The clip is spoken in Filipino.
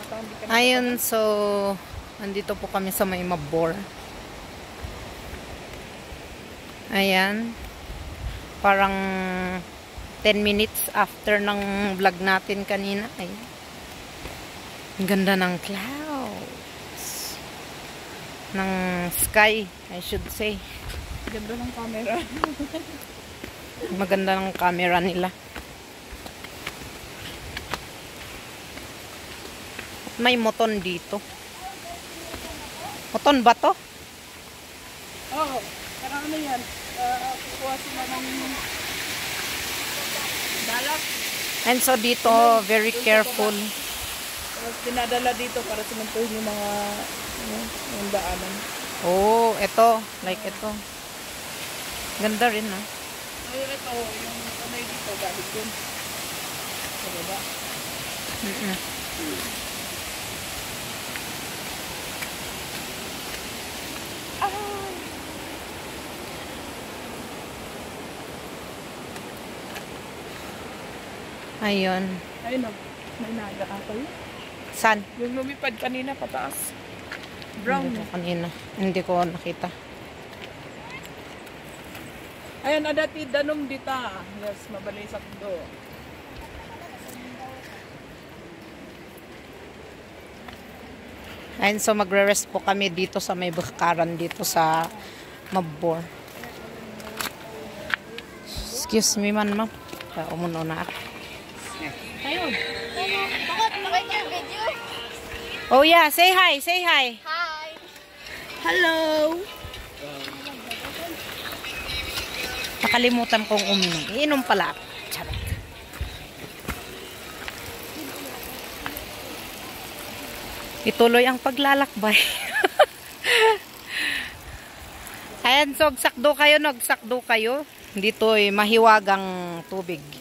basta hindi ka Ayun, so nandito po kami sa may Mabor. Ayan. Parang 10 minutes after ng vlog natin kanina. Ay, ang ganda ng clouds. Ng sky, I should say. ganda ng camera. Maganda ng camera nila. May moton dito. Moton ba to? Oo. Parang ano yan? Kukuha sila ng balak. And so dito, very careful. Tapos dinadala dito para simentuhin yung mga yung daanan. Oh, ito. Like ito. Ganda rin, ah. Ngayon ito, yung kanay dito, galing dun. Sa baba. Ayun. Ayun o, may naga ako yun. San? Yung lumipad kanina pataas. Brown. Hindi ko kanina. Hindi ko nakita. Ayun, adati danom dita. Yes, mabalay sakdo. Ayun, so magre-rest po kami dito sa may bakaran dito sa Mabor. Excuse me man, ma'am. Umuno na ako. Ayun. Bakit naka-your video? Oh yeah, say hi, say hi. Hi! Hello! Nakalimutan kong uminom. Iinom pala ako. Charot. Ituloy ang paglalakbay. Ayan, so nagsakdo kayo. Dito ay mahiwagang tubig.